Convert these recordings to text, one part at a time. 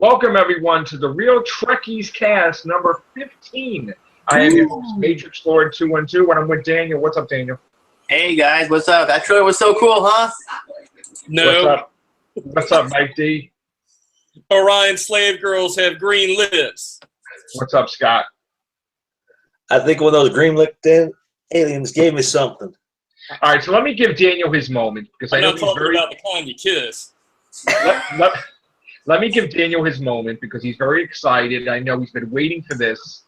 Welcome, everyone, to the Real Trekkies cast number 15. I am your host, Matrix Lord 212, and I'm with Daniel. What's up, Daniel? Hey, guys. What's up? That trailer was so cool, huh? No. What's up? What's up, Mike D? Orion slave girls have green lips. What's up, Scott? I think one of those green-lipped aliens gave me something. All right, so let me give Daniel his moment, because I'm I know not he's talking very... about the kind you kiss. Let me give Daniel his moment, because he's very excited. I know he's been waiting for this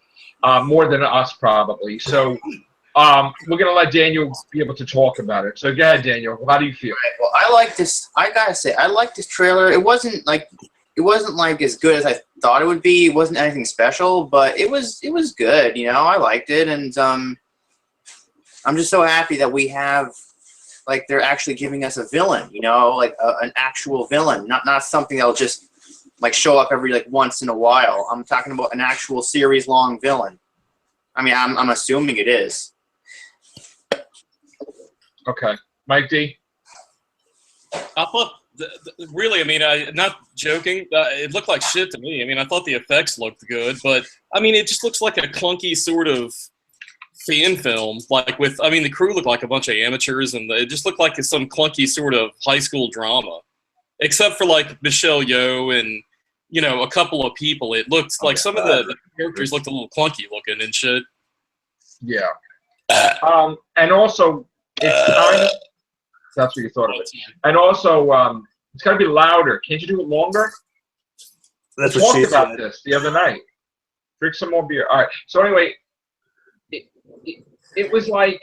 more than us, probably. So we're going to let Daniel be able to talk about it. So go ahead, Daniel. How do you feel? Right, well, I like this. I gotta say, I like this trailer. It wasn't like as good as I thought it would be. It wasn't anything special, but it was good. You know, I liked it, and I'm just so happy that we have, like, they're actually giving us a villain. You know, like an actual villain, not something that'll just like show up every like once in a while. I'm talking about an actual series-long villain. I mean, I'm assuming it is. Okay. Mike D? I thought, really, I mean, I'm not joking. It looked like shit to me. I mean, I thought the effects looked good, but I mean, it just looks like a clunky sort of fan film. Like with, I mean, the crew looked like a bunch of amateurs, and it just looked like some clunky sort of high school drama. Except for like Michelle Yeoh and, you know, a couple of people. It looked like some of the characters looked a little clunky looking and shit. Yeah. And also, it's kind of... That's what you thought of it. And also, it's got to be louder. Can't you do it longer? That's We what she talked about said. this the other night. Drink some more beer. All right. So anyway, it was like,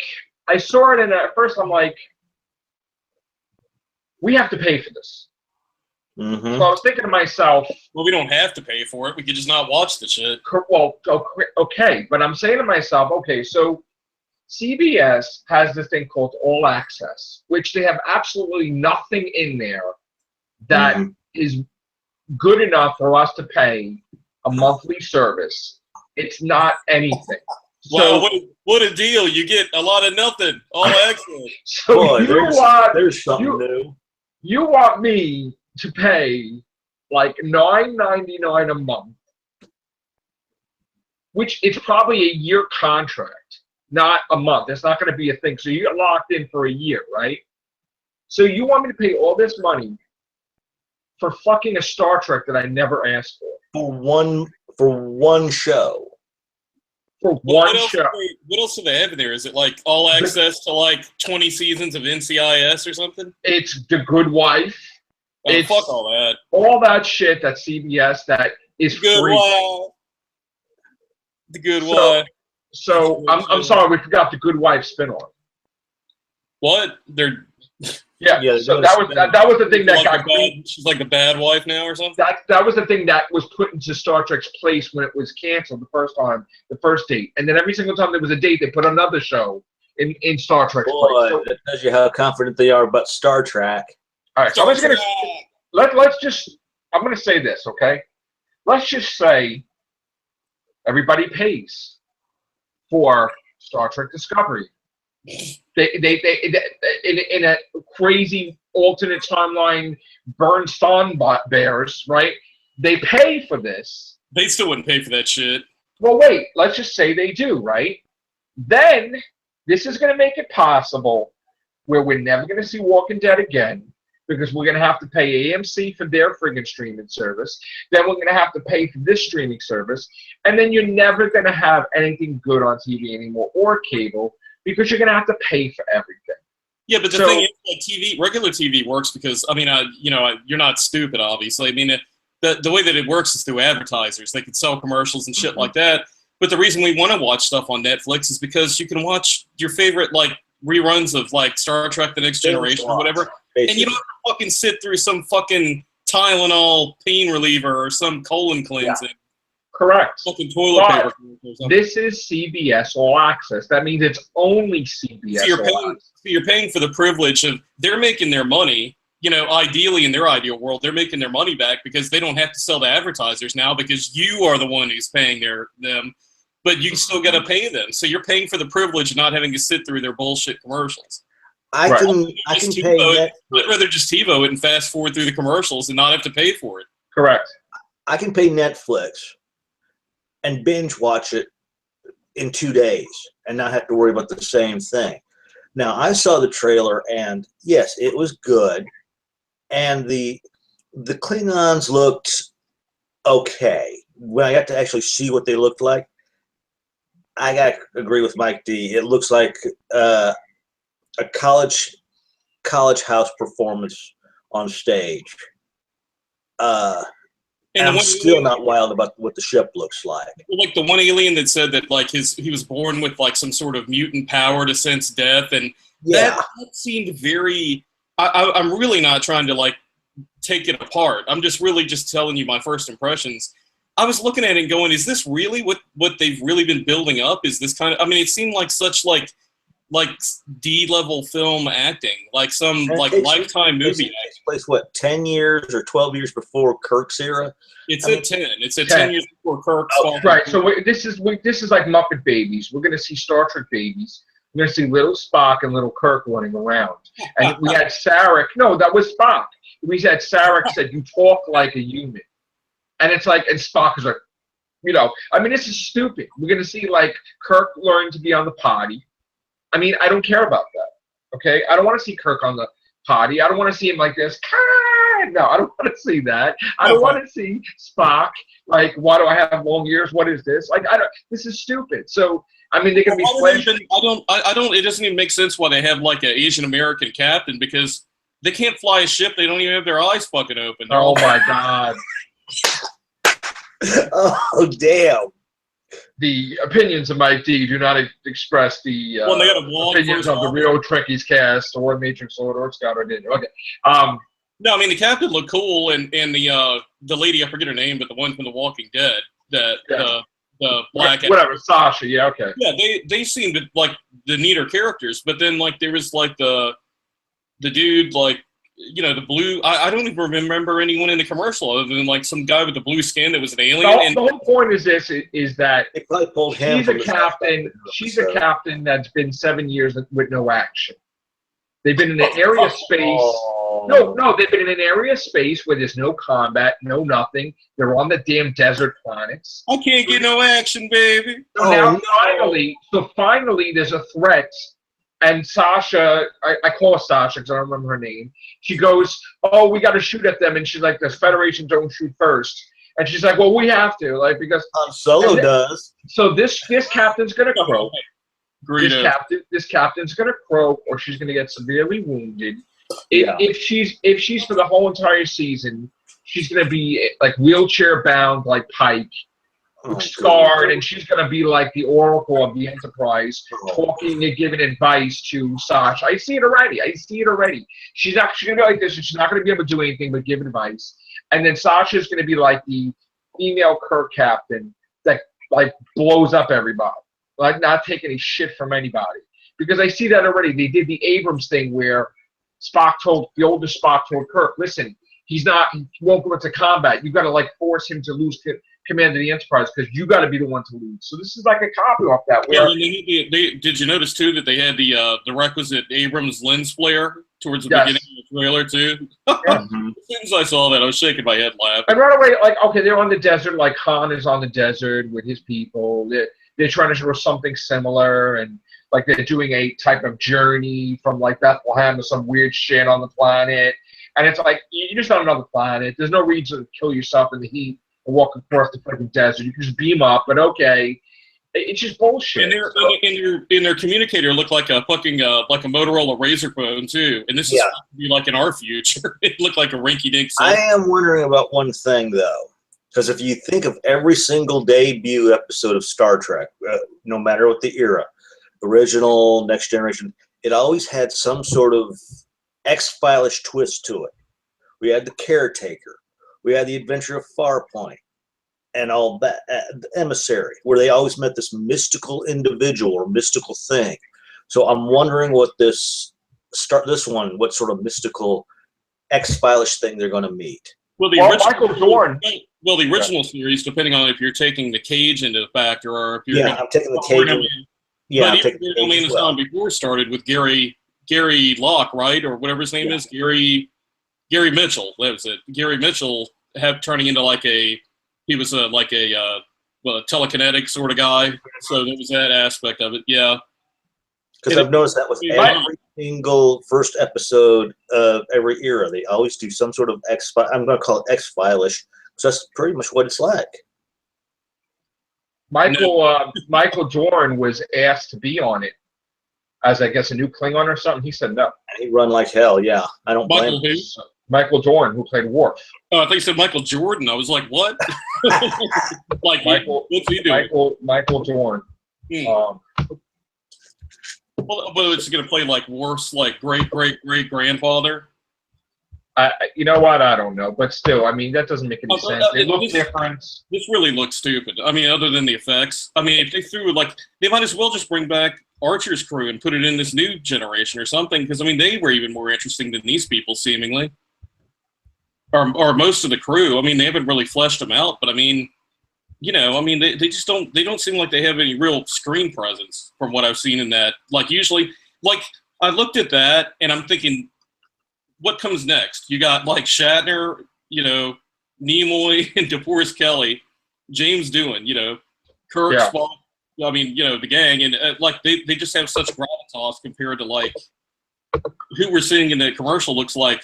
I saw it, and at first I'm like, we have to pay for this. Mm-hmm. So I was thinking to myself, Well, we don't have to pay for it. We could just not watch the shit. well, okay. But I'm saying to myself, okay, so CBS has this thing called All Access, which they have absolutely nothing in there that is good enough for us to pay a monthly service. It's not anything. Wow, So, what a deal. You get a lot of nothing. All access. so Boy, you there's something new. want me to pay like $9.99 a month, which it's probably a year contract, not a month. It's not going to be a thing. So you get locked in for a year, right? So you want me to pay all this money for fucking a Star Trek that I never asked for? For one show. For What one else show. What else do they have in there? Is it like all access to like 20 seasons of NCIS or something? It's The Good Wife. Oh, It's fuck all that. all that shit that CBS that is Good free. wife. The Good So- Wife. So I'm sorry, we forgot The Good Wife spinoff. What? They're Yeah, Yeah, so that that was the thing that like got the bad, she's like the bad wife now or something? that was the thing that was put into Star Trek's place when it was canceled the first date. And then every single time there was a date, they put another show in Star Trek's place. Boy, So, that tells you how confident they are about Star Trek. all right, so I'm just I'm gonna say this, okay? Let's just say everybody pays for Star Trek Discovery. They in a crazy alternate timeline, Bernstein bears, right? They pay for this. They still wouldn't pay for that shit. Well, wait, let's just say they do, right? Then this is going to make it possible where we're never going to see Walking Dead again, because we're going to have to pay AMC for their friggin' streaming service. Then we're going to have to pay for this streaming service. And then you're never going to have anything good on TV anymore, or cable, because you're going to have to pay for everything. Yeah, but the thing is, like regular TV works because, I mean, you're not stupid, obviously. I mean, the way that it works is through advertisers. They can sell commercials and shit like that. But the reason we want to watch stuff on Netflix is because you can watch your favorite, like, reruns of, like, Star Trek The Next Generation or whatever. Basically. And you don't have to fucking sit through some fucking Tylenol pain reliever or some colon cleansing. Correct. Fucking toilet paper. Or something. This is CBS All Access. That means it's only CBS All Access. So you're paying for the privilege of, they're making their money, you know, ideally in their ideal world, they're making their money back because they don't have to sell to advertisers now because you are the one who's paying them, but you still got to pay them. So you're paying for the privilege of not having to sit through their bullshit commercials. I can pay I'd rather just TiVo it and fast forward through the commercials and not have to pay for it. Correct. I can pay Netflix and binge watch it in 2 days and not have to worry about the same thing. Now, I saw the trailer, and yes, it was good, and the Klingons looked okay. When I got to actually see what they looked like, I got to agree with Mike D. It looks like a college house performance on stage. And I'm still not wild about what the ship looks like. Like the one alien that said that like he was born with like some sort of mutant power to sense death, and that seemed very. I'm really not trying to like take it apart. I'm just really just telling you my first impressions. I was looking at it and going, is this really what they've really been building up? Is this kind of? I mean, it seemed like such like D-level film acting, like some like Lifetime movie. It takes place what 10 years or 12 years before Kirk's era. It's 10. It's 10 years before Kirk's. Oh, right. So this is like Muppet Babies. We're gonna see Star Trek babies. We're gonna see little Spock and little Kirk running around. And we had Sarek. No, that was Spock. We had Sarek said, "You talk like a human," and it's like, and Spock is like, you know, I mean, this is stupid. We're gonna see like Kirk learn to be on the potty. I mean, I don't care about that. Okay, I don't want to see Kirk on the potty. I don't want to see him like this. No, I don't want to see that. I don't want to see Spock. Like, why do I have long ears? What is this? Like, I don't. This is stupid. So, I mean, they're gonna be flashing. I don't. It doesn't even make sense why they have like an Asian American captain, because they can't fly a ship. They don't even have their eyes fucking open. Oh my god. Oh damn. The opinions of Mike D do not express the opinions of the real Trekkies cast or Matrix Lord or Scott or Daniel. Okay. No, I mean the captain looked cool, and the lady, I forget her name, but the one from The Walking Dead, the black whatever, Sasha. Yeah, okay. Yeah, they seemed like the neater characters, but then like there was like the dude like. You know, the blue. I don't even remember anyone in the commercial other than like some guy with the blue skin that was an alien. The whole point is this: is that she's a captain. She's a captain that's been 7 years with no action. They've been in an area space. No, they've been in an area space where there's no combat, no nothing. They're on the damn desert planets. I can't get no action, baby. So finally, there's a threat. And Sasha, I call her Sasha because I don't remember her name. She goes, "Oh, we got to shoot at them," and she's like, "The Federation don't shoot first." And she's like, "Well, we have to, like, because Solo does." So this captain's gonna croak. This captain's gonna croak, or she's gonna get severely wounded. If she's for the whole entire season, she's gonna be like wheelchair bound, like Pike. Scarred, and she's going to be like the Oracle of the Enterprise, talking and giving advice to Sasha. I see it already. She's actually going to be like this, and she's not going to be able to do anything but give advice. And then Sasha's going to be like the female Kirk captain that like blows up everybody, like not taking any shit from anybody. Because I see that already. They did the Abrams thing where the older Spock told Kirk, "Listen, he won't go into combat. You got to like force him to lose command of the Enterprise because you got to be the one to lead." So this is like a copy off that. Did you notice too that they had the requisite Abrams lens flare towards the beginning of the trailer too? As soon as I saw that, I was shaking my head laughing. And right away, like, okay, they're on the desert. Like Han is on the desert with his people. They're trying to show something similar, and like they're doing a type of journey from like Bethlehem to some weird shit on the planet. And it's like you're just on another planet. There's no reason to kill yourself in the heat. Walk across the fucking desert. You can just beam up, but okay, it's just bullshit. And their communicator looked like a fucking like a Motorola Razr phone too. And this is supposed to be like in our future. It looked like a rinky-dink. I am wondering about one thing though, because if you think of every single debut episode of Star Trek, no matter what the era, original, Next Generation, it always had some sort of X-File-ish twist to it. We had the caretaker. We had the Adventure of Farpoint and all that, the Emissary, where they always met this mystical individual or mystical thing. So I'm wondering what what sort of mystical X-File-ish thing they're going to meet. Well, Michael Dorn. Well, the original series, depending on if you're taking the Cage into the factor or if you're I'm taking the Cage. I'm taking the Cage as well. Before started with Gary Locke, right, or whatever his name is, Gary Mitchell. That was it. Gary Mitchell turning into like a He was like a telekinetic sort of guy. So there was that aspect of it. Yeah. Because I've noticed that with every single first episode of every era, they always do some sort of I'm going to call it X-File-ish, because that's pretty much what it's like. Michael Dorn was asked to be on it as, I guess, a new Klingon or something. He said no. And he run like hell, yeah. I don't blame him. Michael Dorn, who played Worf. Oh, I thought you said Michael Jordan. I was like, what? Like, what's he doing? Michael Dorn. Well, it's going to play like Worf's like great-great-great-grandfather. You know what? I don't know, but still, I mean, that doesn't make any sense. They look different. This really looks stupid. I mean, other than the effects. I mean, if they threw they might as well just bring back Archer's crew and put it in this new generation or something. Because I mean, they were even more interesting than these people, seemingly, or most of the crew. I mean, they haven't really fleshed them out, but I mean, you know, I mean, they just don't. They don't seem like they have any real screen presence from what I've seen in that. Like usually, like I looked at that and I'm thinking, what comes next? You got like Shatner, you know, Nimoy and DeForest Kelly, James Doohan, you know, Kirk, Spock. I mean, you know, the gang, and like they just have such gravitas compared to like who we're seeing in the commercial. Looks like,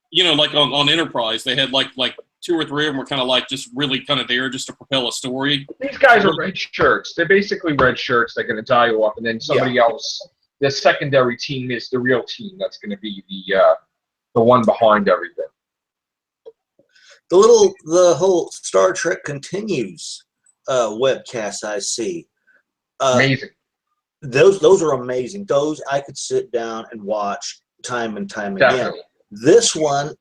you know, like on Enterprise, they had like 2 or 3 of them were kind of like just really kind of there just to propel a story. These guys are red shirts. They're basically red shirts. They're going to die off, and then somebody else. The secondary team is the real team. That's going to be the one behind everything. The whole Star Trek Continues webcast I see. Amazing. Those are amazing. Those I could sit down and watch time and time again. This one,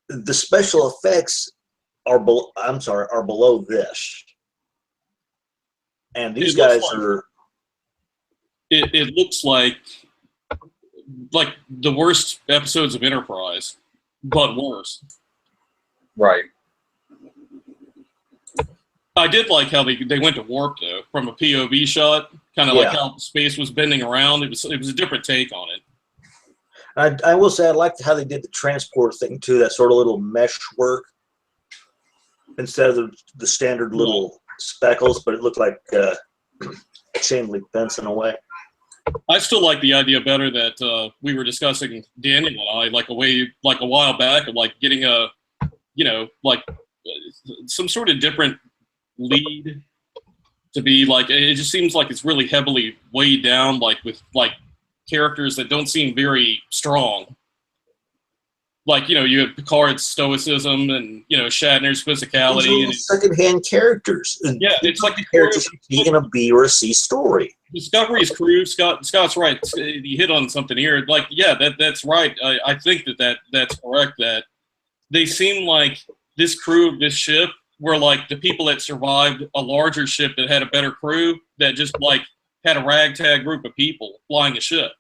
the special effects are below this, and these guys are. It looks like the worst episodes of Enterprise, but worse. Right. I did like how they went to warp though, from a POV shot, kind of like how space was bending around. It was a different take on it. I will say I liked how they did the transport thing too. That sort of little mesh work instead of the standard little speckles, but it looked like chain link fence in a way. I still like the idea better that we were discussing, Daniel and I, like a while back, of like getting a, you know, like some sort of different lead to be like. It just seems like it's really heavily weighed down, like with like characters that don't seem very strong. Like, you know, you have Picard's stoicism and, you know, Shatner's physicality. And secondhand characters. Yeah, it's like the characters in a B or a C story. Discovery's crew, Scott's right. He hit on something here. Like, yeah, that's right. I think that's correct. That they seem like this crew of this ship were like the people that survived a larger ship that had a better crew that just like had a ragtag group of people flying a ship.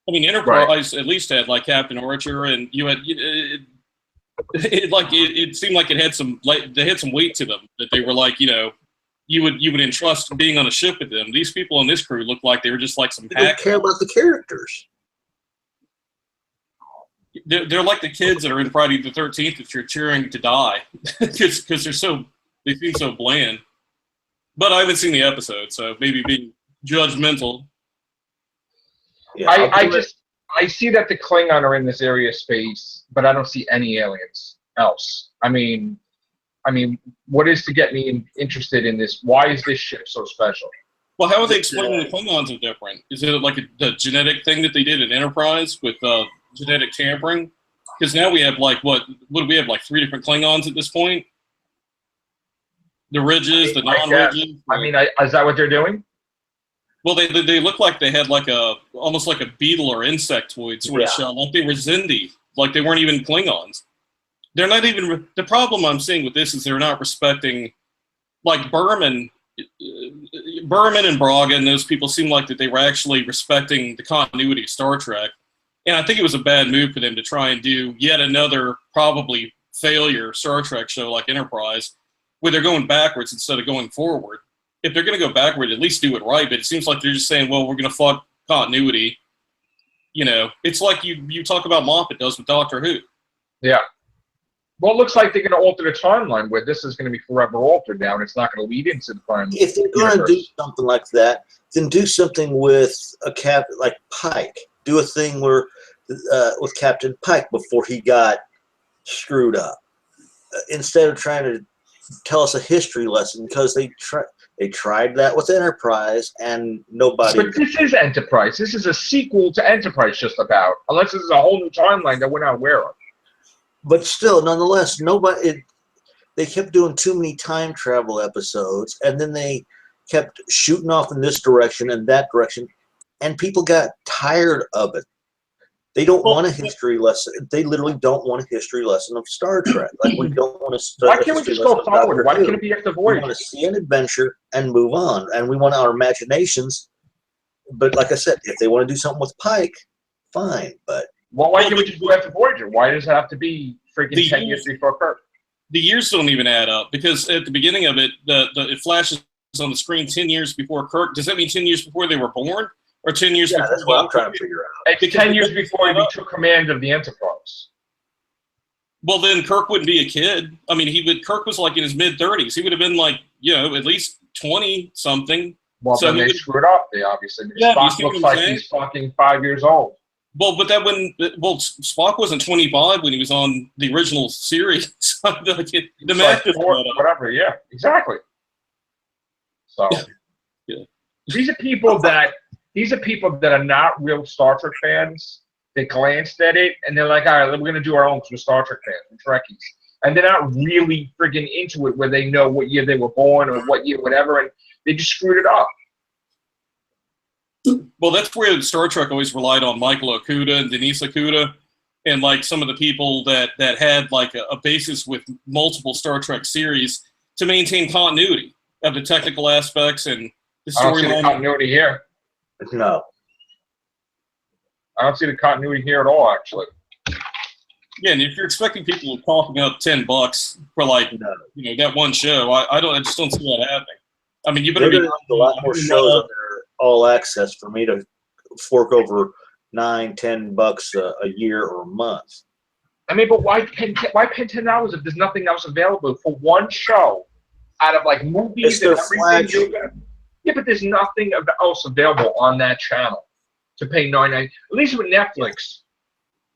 I mean, Enterprise at least had like Captain Archer, and you had it seemed like it had some they had some weight to them, that they were like, you know, you would entrust being on a ship with them. These people on this crew looked like they were just like some. They don't care about the characters. They're like the kids that are in Friday the 13th that you're cheering to die because they seem so bland. But I haven't seen the episode, so maybe being judgmental. Yeah, I see that the Klingon are in this area of space, but I don't see any aliens else. I mean, what is to get me interested in this? Why is this ship so special? Well, how are they explaining the Klingons are different? Is it like the genetic thing that they did in Enterprise with genetic tampering? Because now we have like what do we have, like 3 different Klingons at this point? The ridges, the non-ridges. I mean, is that what they're doing? Well, they look like they had like almost like a beetle or insectoid sort of shell, like they were Xindi, like they weren't even Klingons. They're not even. The problem I'm seeing with this is they're not respecting, like Berman and Braga and those people seem like that they were actually respecting the continuity of Star Trek, and I think it was a bad move for them to try and do yet another probably failure Star Trek show like Enterprise, where they're going backwards instead of going forward. If they're going to go backward, at least do it right. But it seems like they're just saying, well, we're going to fuck continuity. You know, it's like you talk about Moffat does with Doctor Who. Yeah. Well, it looks like they're going to alter the timeline where this is going to be forever altered now, and it's not going to lead into the prime. If they're going to do something like that, then do something with a like Pike. Do a thing where with Captain Pike before he got screwed up, instead of trying to tell us a history lesson, because they tried that with Enterprise and nobody. But this is Enterprise. This is a sequel to Enterprise, just about. Unless this is a whole new timeline that we're not aware of. But still, nonetheless, they kept doing too many time travel episodes, and then they kept shooting off in this direction and that direction, and people got tired of it. They don't want a history lesson. They literally don't want a history lesson of Star Trek. Like, we don't want to. Why can't we just go forward? Why can't it be after Voyager? We want to see an adventure and move on, and we want our imaginations. But like I said, if they want to do something with Pike, fine. But why can't we just go after Voyager? Why does it have to be freaking 10 years before Kirk? The years don't even add up, because at the beginning of it, it flashes on the screen 10 years before Kirk. Does that mean 10 years before they were born? Or 10 years before? That's what I'm trying to figure out. It's 10 years before he took command of the Enterprise. Well, then Kirk wouldn't be a kid. I mean, Kirk was like in his mid-30s. He would have been like, at least 20-something. Well, so then they screwed up. They obviously. Yeah, Spock looks like he's fucking 5 years old. Well, but Spock wasn't 25 when he was on the original series. The math is whatever. Yeah, exactly. So, yeah. These are people that are not real Star Trek fans. They glanced at it and they're like, all right, we're going to do our own because we're Star Trek fans, we're Trekkies. And they're not really friggin' into it where they know what year they were born or what year, whatever, and they just screwed it up. Well, that's where Star Trek always relied on Michael Okuda and Denise Okuda and like some of the people that had like a basis with multiple Star Trek series to maintain continuity of the technical aspects and the I don't see the storyline. continuity here. No. I don't see the continuity here at all, actually. Yeah, and if you're expecting people to coughing up $10 for like that one show, I just don't see that happening. I mean, you better be a lot more shows on their all access for me to fork over $9-10 a year or a month. I mean, but why pay $10 if there's nothing else available for one show out of like movies and everything? Yeah, but there's nothing else available on that channel to pay $9.99. At least with Netflix,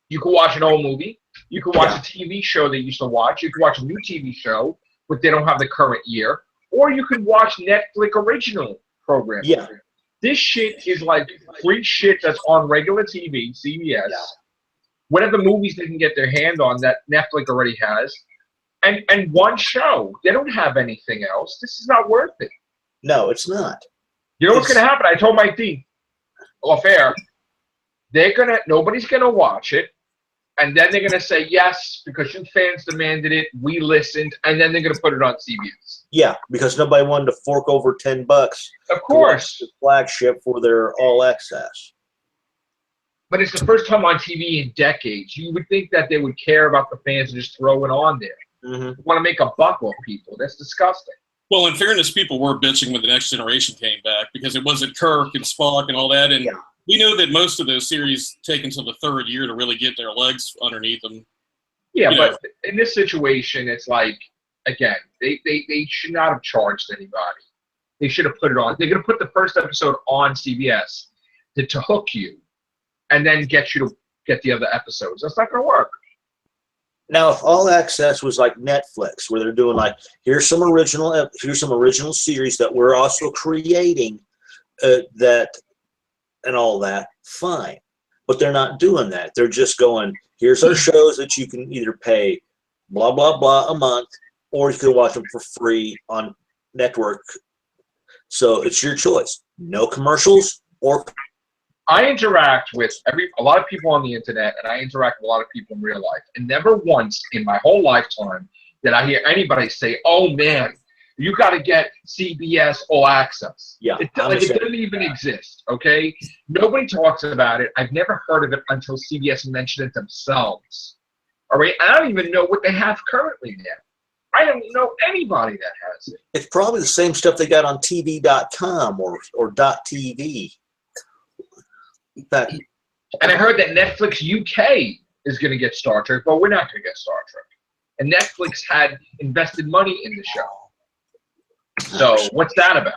you can watch an old movie. You can watch a TV show they used to watch. You can watch a new TV show, but they don't have the current year. Or you can watch Netflix original programs. Yeah. This shit is like free shit that's on regular TV, CBS. Yeah. Whatever movies they can get their hand on that Netflix already has. And one show. They don't have anything else. This is not worth it. No, it's not. You know what's going to happen? I told my team off air, nobody's going to watch it. And then they're going to say, yes, because you fans demanded it, we listened, and then they're going to put it on CBS. Yeah, because nobody wanted to fork over $10. Of course. The flagship for their all access. But it's the first time on TV in decades. You would think that they would care about the fans and just throw it on there. Mm-hmm. Want to make a buck off people. That's disgusting. Well, in fairness, people were bitching when The Next Generation came back because it wasn't Kirk and Spock and all that. And we know that most of those series take until the third year to really get their legs underneath them. Yeah, but in this situation, it's like, again, they should not have charged anybody. They should have put it on. They're going to put the first episode on CBS to hook you and then get you to get the other episodes. That's not going to work. Now, if all access was like Netflix, where they're doing like, here's some original series that we're also creating, that and all that, fine. But they're not doing that. They're just going, here's our shows that you can either pay blah blah blah a month, or you can watch them for free on network. So it's your choice. No commercials or. I interact with a lot of people on the internet, and I interact with a lot of people in real life. And never once in my whole lifetime did I hear anybody say, "Oh man, you got to get CBS All Access." Yeah, it doesn't even exist. Okay, nobody talks about it. I've never heard of it until CBS mentioned it themselves. All right, I don't even know what they have currently there. I don't know anybody that has it. It's probably the same stuff they got on TV.com or .tv. And I heard that Netflix UK is going to get Star Trek, but we're not going to get Star Trek. and Netflix had invested money in the show. So what's that about?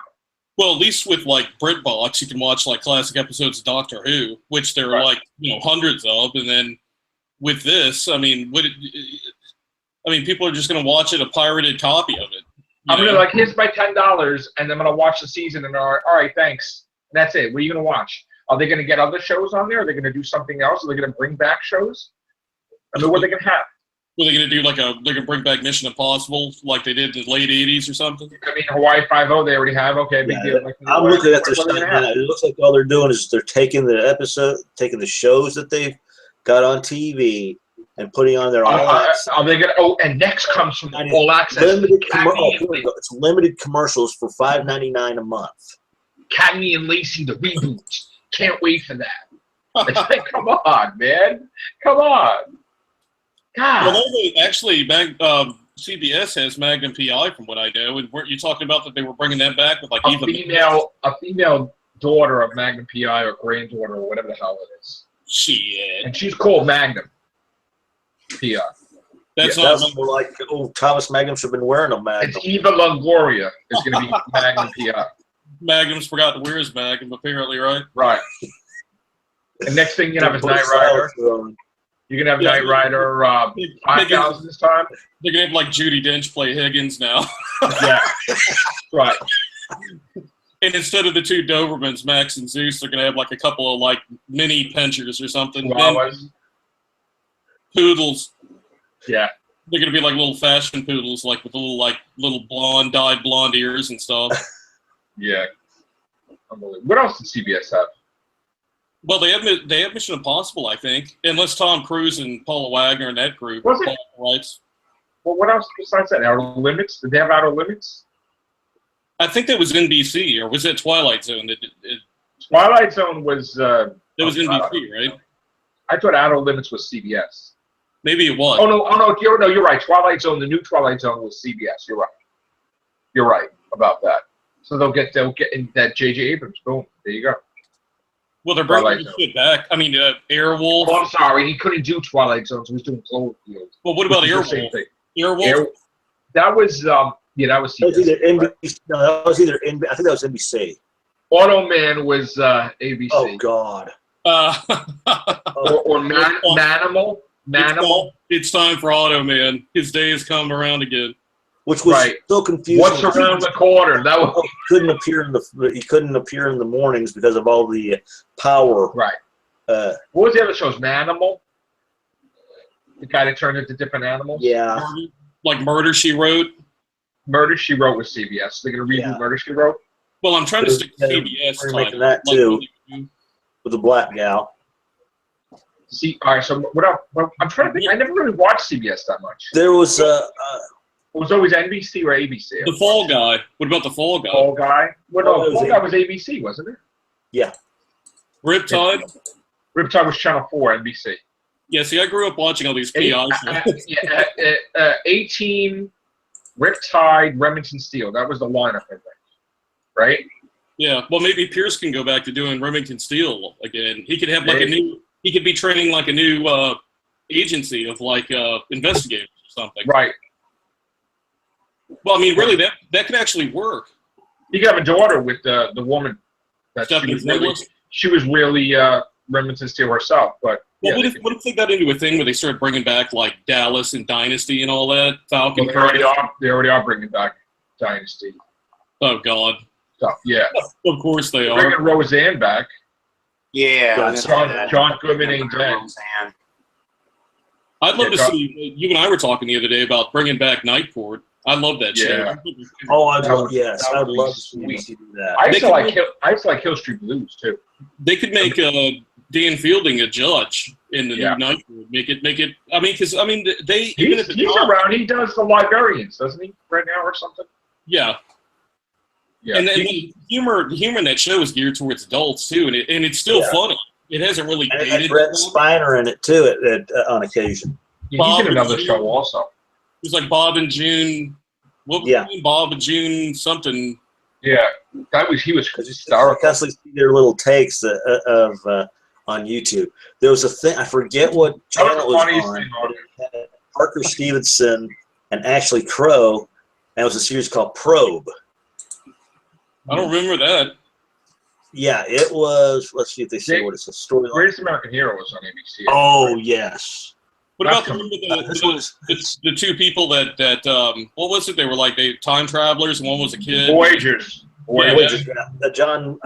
Well, at least with like BritBox, you can watch like classic episodes of Doctor Who, which there are like hundreds of, and then with this, I mean, people are just going to watch it, a pirated copy of it. I'm going to like, here's my $10, and I'm going to watch the season, and all right, thanks. And that's it. What are you going to watch? Are they going to get other shows on there? Are they going to do something else? Are they going to bring back shows? I mean, what are they going to have? Were they going to do they're going to bring back Mission Impossible like they did in the late 80s or something? I mean, Hawaii Five-0 they already have. Okay, big deal. Like, I'm looking at their stuff now. It looks like all they're doing is they're taking the shows that they've got on TV and putting on their All Access. Are they going to? And next comes from All Access. It's limited commercials for $5.99 a month. Cagney and Lacey, the reboots. Can't wait for that. It's like, come on, man. Come on. God. Well, actually, CBS has Magnum PI, from what I know. And weren't you talking about that they were bringing that back with like a female daughter of Magnum PI or granddaughter or whatever the hell it is. Shit. And she's called Magnum PI. That's more like Thomas Magnum should have been wearing a Magnum. It's Eva Longoria is going to be Magnum PI. Magnum's forgot to wear his Magnum, apparently, right? Right. And next thing you're going to have is Knight Rider. You're going to have Knight Rider 5,000 this time. They're going to have like Judi Dench play Higgins now. Yeah. Right. And instead of the two Dobermans, Max and Zeus, they're going to have like a couple of like mini pinchers or something. Poodles. Yeah. They're going to be like little fashion poodles, like with little blonde, dyed blonde ears and stuff. Yeah. Unbelievable. What else does CBS have? Well, they have Mission Impossible, I think, unless Tom Cruise and Paula Wagner and that group. Was it? Rights. Well, what else besides that? Outer Limits? Did they have Outer Limits? I think that was NBC, or was it Twilight Zone? Twilight Zone was... That was NBC, right? I thought Outer Limits was CBS. Maybe it was. Oh, no, you're right. Twilight Zone, the new Twilight Zone was CBS. You're right. You're right about that. So they'll get in that J.J. Abrams. Boom. There you go. Well, they're bringing the shit back. I mean, Airwolf. Oh, I'm sorry. He couldn't do Twilight Zone, so he was doing Cloverfield. Well, what about Airwolf? Airwolf? That was, that was CBS. That was either NBC. No, that was either I think that was NBC. Automan was ABC. Oh, God. Or Manimal. Manimal. It's time for Automan. His day has come around again. Which was so confusing. What's around the corner? That was he couldn't appear in the mornings because of all the power. Right. What was the other shows? Manimal. The guy that turned into different animals. Yeah. Like Murder, She Wrote. Murder, She Wrote was CBS. They're gonna reboot Murder, She Wrote. Well, I'm trying to stick to CBS. We're making that too with the black gal. See, all right. So what else? Well, I'm trying to think. I never really watched CBS that much. There was it was always NBC or ABC. The Fall Guy. What about The Fall Guy? Fall Guy. Well, no, Fall Guy was ABC, wasn't it? Yeah. Riptide. Riptide was Channel 4, NBC. Yeah. See, I grew up watching all these PI shows. 18, Riptide, Remington Steele. That was the lineup, I think. Right? Yeah. Well, maybe Pierce can go back to doing Remington Steele again. He could have like a new. He could be training like a new agency of like investigators or something. Right. Well, I mean, really, that could actually work. You could have a daughter with the woman that she was really Remington Steele herself. But well, what if they got into a thing where they started bringing back like Dallas and Dynasty and all that? Falcon. Well, they already are bringing back Dynasty. Oh God. So, yeah. Of course they are. Bringing Roseanne back. Yeah. John Goodman ain't dead. I'd love to see. You and I were talking the other day about bringing back Nightport. I love that show. Oh, I'd love to see do that. I used to like Hill Street Blues too. They could make Dan Fielding a judge in the new Nightport. Make it. I mean, because he's around. He does the Librarians, doesn't he? Right now or something. Yeah. Yeah. And then the humor in that show is geared towards adults too, and it's still funny. It hasn't really dated. And Brett Spiner in it too on occasion. He's in another show also. It was like Bob and June. What was Bob and June something? Yeah, he was hysterical. I constantly see their little takes on YouTube. There was a thing I forget what channel it was on. Parker Stevenson and Ashley Crow, and it was a series called Probe. I don't remember that. Yeah, it was. Let's see if they say what it's a storyline. Greatest American Hero was on ABC. Oh yes. What about the two people that what was it? They were like time travelers, and one was a kid. Voyagers. John.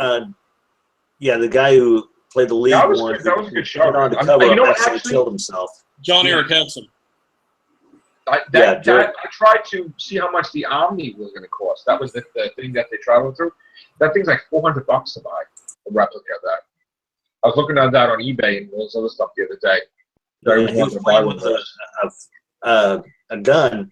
The guy who played the lead one. That was a good show. On the cover, actually killed himself. John Eric Hexum. I tried to see how much the Omni was going to cost. That was the thing that they traveled through. That thing's like $400 to buy a replica of that. I was looking at that on eBay and all this other stuff the other day. He was playing with a gun,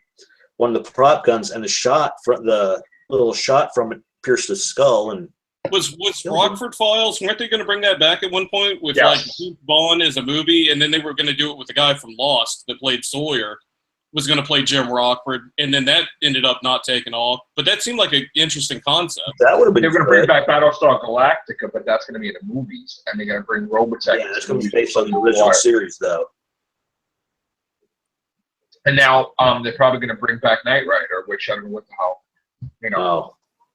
one of the prop guns, and the little shot from it pierced his skull. And was Rockford Files? Weren't they going to bring that back at one point with like Vaughn as a movie, and then they were going to do it with the guy from Lost that played Sawyer, was going to play Jim Rockford, and then that ended up not taking off. But that seemed like an interesting concept. That would have been. They're going to bring back Battlestar Galactica, but that's going to be in the movies, and they're going to bring Robotech. Yeah, it's going to be based on the original series, though. And now they're probably going to bring back Knight Rider, which I don't know what the hell,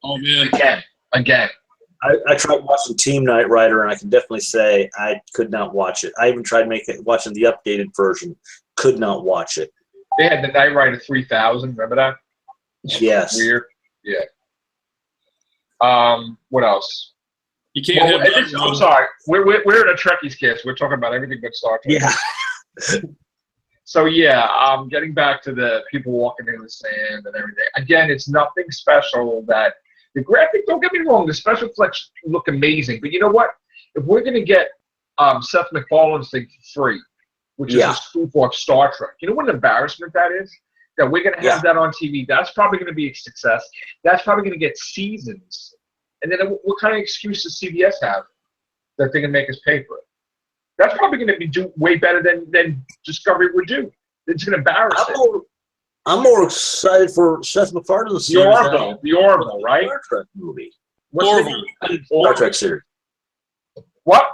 Oh man! Again. I tried watching Team Knight Rider, and I can definitely say I could not watch it. I even tried watching the updated version. Could not watch it. They had the Knight Rider 3000. Remember that? Yes. Weird. Yeah. What else? You can't I'm sorry. We're in a Trekkies cast. We're talking about everything but Star Trek. Yeah. So getting back to the people walking in the sand and everything. Again, it's nothing special. That the graphic. Don't get me wrong. The special effects look amazing. But you know what? If we're gonna get Seth MacFarlane's thing for free, which is a spoof of Star Trek, you know what an embarrassment that is? That we're gonna have that on TV. That's probably gonna be a success. That's probably gonna get seasons. And then what kind of excuse does CBS have that they can make us pay for it? That's probably going to do way better than Discovery would do. It's going to embarrass it. I'm more excited for Seth MacFarlane's series. The Orville, right? Star Trek movie. Orville. Star Trek series. What?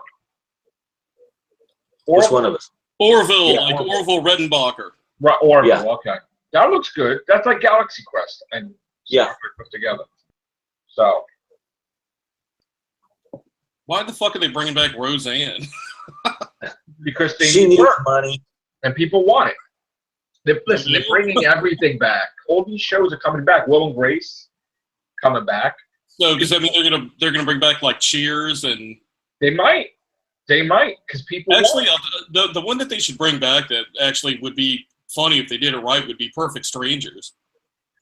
Which one of us? Orville, like Orville Redenbacher. Right, Orville, okay. That looks good. That's like Galaxy Quest and Star Trek put together. So. Why the fuck are they bringing back Roseanne? Because she needs money, and people want it. They're bringing everything back. All these shows are coming back. Will and Grace coming back. So does that mean they're gonna bring back like Cheers and? They might because people actually the one that they should bring back that actually would be funny if they did it right would be Perfect Strangers.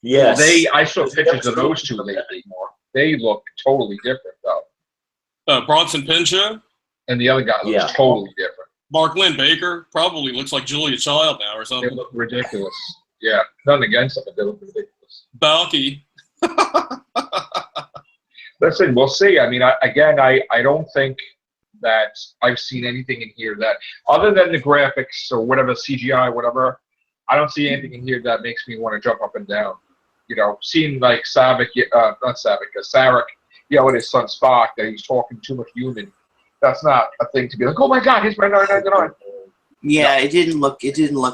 Yes, I saw pictures of those two lately. They look totally different though. Bronson Pinchot. And the other guy looks totally different. Mark Lynn Baker probably looks like Julia Child now or something. They look ridiculous. Yeah, nothing against them, but they look ridiculous. Balky. Listen, we'll see. I mean, I don't think that I've seen anything in here that, other than the graphics or whatever, CGI, whatever, I don't see anything in here that makes me want to jump up and down. You know, seeing like Sarek yell at his son Spock that he's talking too much human. That's not a thing to be like, oh my God, he's my 999. Yeah, it didn't look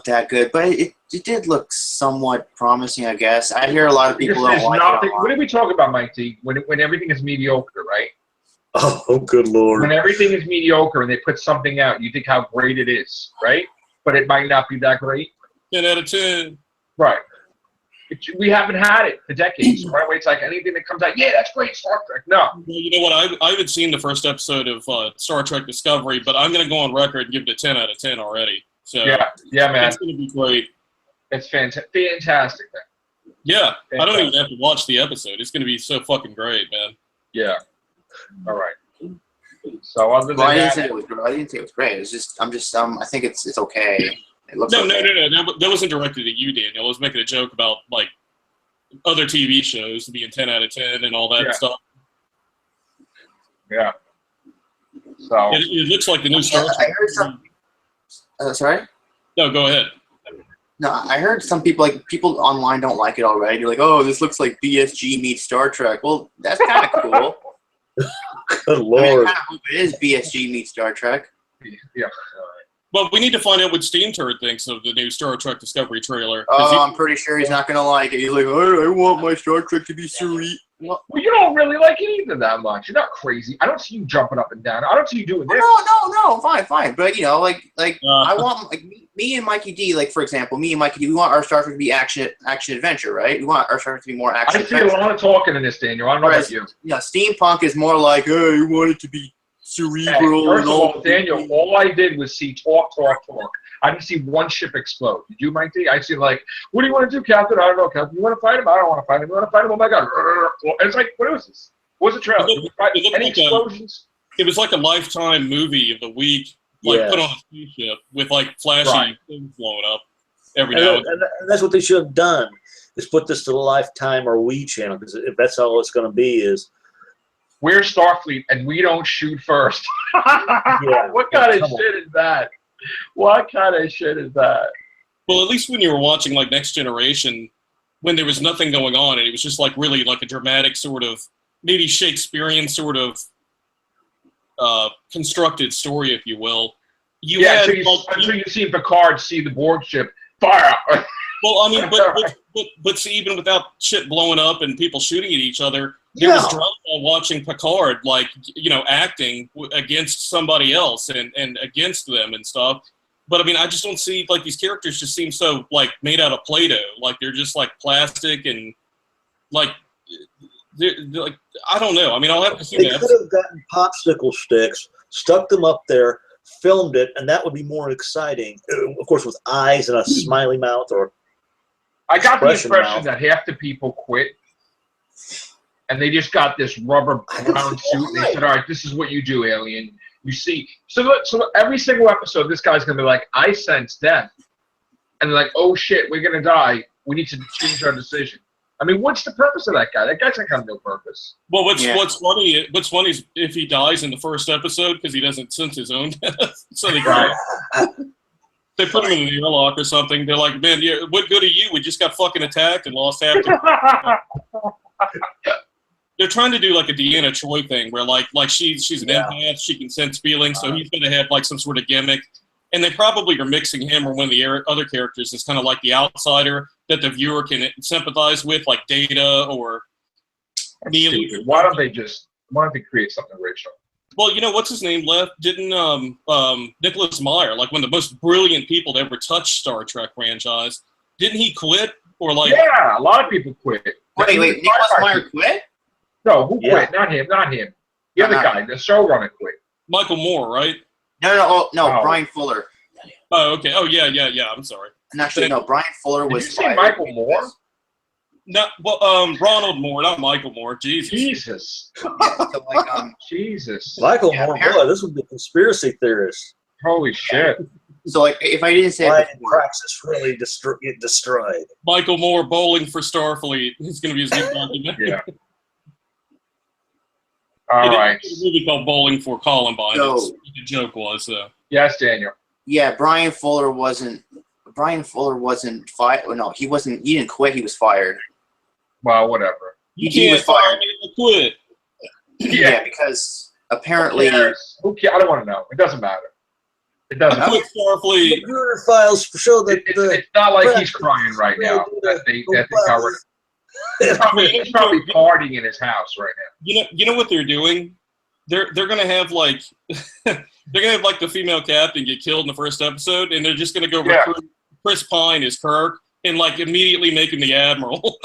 that good, but it did look somewhat promising, I guess. I hear a lot of people don't like it. What did we talk about, Mike D? When everything is mediocre, right? Oh, good Lord. When everything is mediocre and they put something out, you think how great it is, right? But it might not be that great. 10 out of 10. Right. We haven't had it for decades, right? Where it's like anything that comes out, that's great, Star Trek. No. You know what? I haven't seen the first episode of Star Trek Discovery, but I'm going to go on record and give it a 10 out of 10 already. So yeah, man. It's going to be great. It's fantastic, man. Yeah, fantastic. I don't even have to watch the episode. It's going to be so fucking great, man. Yeah. All right. So other than I didn't say it was great. It's just I think it's okay. It looks okay. No. That wasn't directed at you, Daniel. I was making a joke about like other TV shows being 10 out of 10 and all that stuff. Yeah. So it looks like the new Star Trek. I heard some. Sorry. No, go ahead. No, I heard some people online don't like it already. You're like, oh, this looks like BSG meets Star Trek. Well, that's kind of cool. Good Lord. I kind of hope it is BSG meets Star Trek. Yeah. Well, we need to find out what Steam Turd thinks of the new Star Trek Discovery trailer. I'm pretty sure he's not gonna like it. He's like, I want my Star Trek to be sweet. Well, you don't really like it either that much. You're not crazy. I don't see you jumping up and down. I don't see you doing this. No, fine. But I want me and Mikey D, like for example, me and Mikey D, we want our Star Trek to be action adventure, right? We want our Star Trek to be more action. I see a lot of talking in this, Daniel. I don't know about you. Yeah, steampunk is more like, hey, you want it to be cerebral. First of all, Daniel, all I did was see talk. I didn't see one ship explode. Did you, Mike D? I see like, what do you want to do, Captain? I don't know, Captain. You want to fight him? I don't want to fight him. You want to fight him? Oh my God! It's like, what was this? What was the trailer? Any explosions? It was like a Lifetime movie of the week, like put on a spaceship with like flashy things blowing up every now and then. And that's what they should have done, is put this to the Lifetime or Wii channel, because if that's all it's going to be is. We're Starfleet and we don't shoot first. What kind of shit is that? What kind of shit is that? Well, at least when you were watching like Next Generation, when there was nothing going on and it was just like really like a dramatic sort of, maybe Shakespearean sort of constructed story, if you will. Until you see Picard see the Borg ship fire. Well, I mean, but see, even without shit blowing up and people shooting at each other, there was drama watching Picard, like, acting against somebody else and against them and stuff. But I mean, I just don't see, like, these characters just seem so, like, made out of Play-Doh. Like, they're just, like, plastic and, like, they're like, I don't know. I mean, I'll have to see that. They could have gotten popsicle sticks, stuck them up there, filmed it, and that would be more exciting. Of course, with eyes and a smiley mouth or. I got the impression that half the people quit, and they just got this rubber brown suit. And they said, "All right, this is what you do, alien. You see." So every single episode, this guy's gonna be like, "I sense death," and they're like, "Oh shit, we're gonna die. We need to change our decision." I mean, what's the purpose of that guy? That guy's not got no purpose. Well, what's funny is if he dies in the first episode because he doesn't sense his own death, so they put him in the airlock or something. They're like, man, what good are you? We just got fucking attacked and lost half the. They're trying to do like a Deanna Troi thing where like she's an empath, she can sense feelings, so he's gonna have like some sort of gimmick. And they probably are mixing him or one of the other characters as kind of like the outsider that the viewer can sympathize with, like Data or Neely. Why don't they create something original? Well, what's his name left? Didn't Nicholas Meyer, like one of the most brilliant people to ever touch Star Trek franchise, didn't he quit? Or like a lot of people quit. Wait, Nicholas Meyer quit? No, who quit? Not him. The other guy, the showrunner quit. Michael Moore, right? No, Brian Fuller. Oh, okay. Oh, yeah. I'm sorry. And actually, no, Brian Fuller was. Did you say Michael Moore? No, Ronald Moore, not Michael Moore. Jesus. Jesus. Michael Moore, boy, this would be a conspiracy theorist. Holy shit. So, like, if I didn't say it before, Praxis really get destroyed. Michael Moore bowling for Starfleet. He's going to be his new document. Yeah. All right. It's a movie called Bowling for Columbine. The joke was. Yes, Daniel. Yeah, Brian Fuller wasn't fired. No, he wasn't. He didn't quit. He was fired. Well, whatever. He was fired. He quit. Yeah, because apparently. Who cares? I don't want to know. It doesn't matter. It doesn't matter. Starfleet. The files show that it's not like he's crying right now that they covered it. He's probably partying in his house right now. You know what they're doing? They're gonna have like the female captain get killed in the first episode, and they're just gonna go recruit Chris Pine as Kirk and like immediately make him the admiral.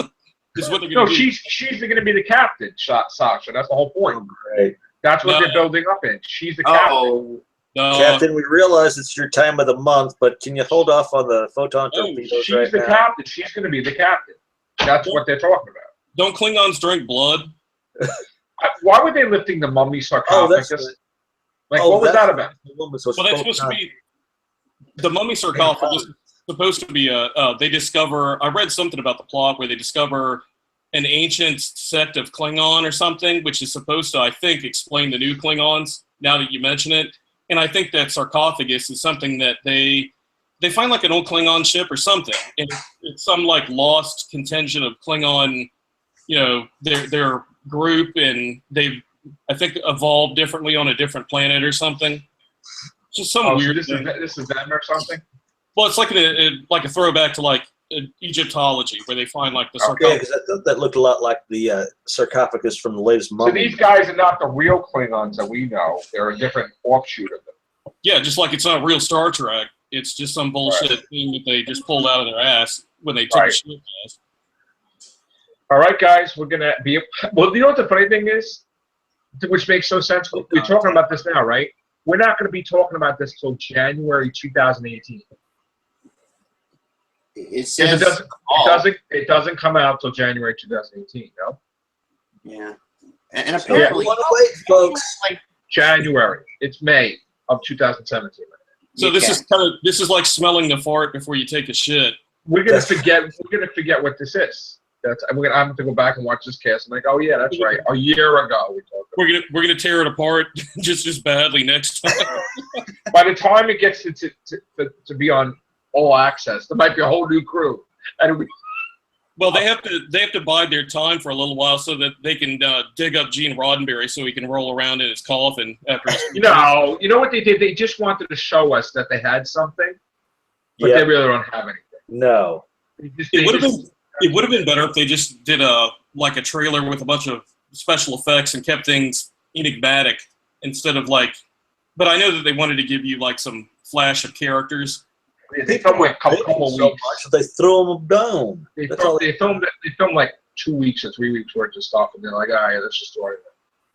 Is what they're gonna do. She's gonna be the captain, Sasha. That's the whole point. Right. That's what they're building up in. She's the captain. Captain, we realize it's your time of the month, but can you hold off on the photon torpedoes right now? She's the captain. She's gonna be the captain. That's what they're talking about. Don't Klingons drink blood? Why were they lifting the mummy sarcophagus? What was that about? Well, that's supposed to be the mummy sarcophagus. Supposed to be they discover. I read something about the plot where they discover an ancient sect of Klingon or something, which is supposed to, I think, explain the new Klingons. Now that you mention it, and I think that sarcophagus is something that they find like an old Klingon ship or something, and it's some like lost contingent of Klingon, their group, and they've, I think, evolved differently on a different planet or something. Just some Oh, so weird this thing. is them or something? Well, it's like a throwback to like Egyptology, where they find like the Yeah, sarcophagus. because that looked a lot like the sarcophagus from the latest So Mummy. these guys are not the real Klingons that we know. They're a different offshoot of them. Yeah, just like it's not real Star Trek. It's just some bullshit thing that they just pulled out of their ass when they took a shit test. All right, guys, we're gonna be. Well, you know what the funny thing is, which makes no sense. We're talking about this now, right? We're not going to be talking about this till January 2018. It says It doesn't come out till January 2018. No. Yeah, and apparently, Wait, folks. like January. It's May of 2017. So this is like smelling the fart before you take a shit. We're gonna forget. We're gonna forget what this is. I'm gonna have to go back and watch this cast. I'm like, oh yeah, that's right. A year ago we talked about it. We're gonna tear it apart just as badly next time. By the time it gets to be on all access, there might be a whole new crew. And Well, they have to bide their time for a little while so that they can dig up Gene Roddenberry so he can roll around in his coffin after. you know what they did? They just wanted to show us that they had something, but they really don't have anything. No. It would have been better if they just did a trailer with a bunch of special effects and kept things enigmatic instead of like. But I know that they wanted to give you like some flash of characters. They filmed like a couple of weeks. They threw them down. They filmed like 2 weeks or 3 weeks worth of stuff, and they're like, all right, let's just throw it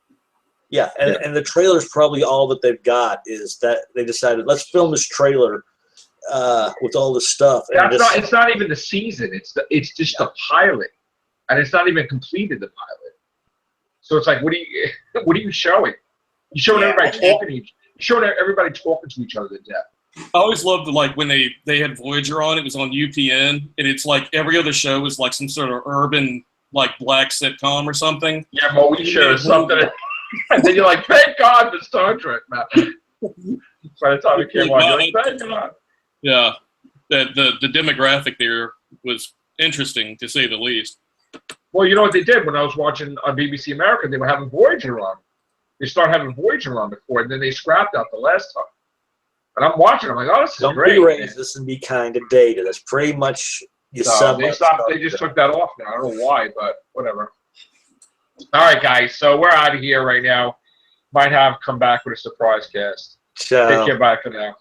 in. Yeah, and the trailer's probably all that they've got is that they decided, let's film this trailer with all this stuff. And It's not even the season. It's just the pilot, and it's not even completed the pilot. So it's like, what are you showing? You're showing everybody talking to each. You're showing everybody talking to each other to death. I always loved like when they had Voyager on. It was on UPN, and it's like every other show was like some sort of urban like black sitcom or something. Yeah, Moesha or something. And then you're like, thank God for Star Trek, man. By the time it came on, you're like, thank God. Yeah, the demographic there was interesting to say the least. Well, you know what they did when I was watching on BBC America? They were having Voyager on. They started having Voyager on before, and then they scrapped out the last time. And I'm watching. I'm like, oh, this is great. Don't be racist and be kind to data. That's pretty much They just took that off now. I don't know why, but whatever. All right, guys. So we're out of here right now. Might have come back with a surprise cast. Ciao. Take care. Bye for now.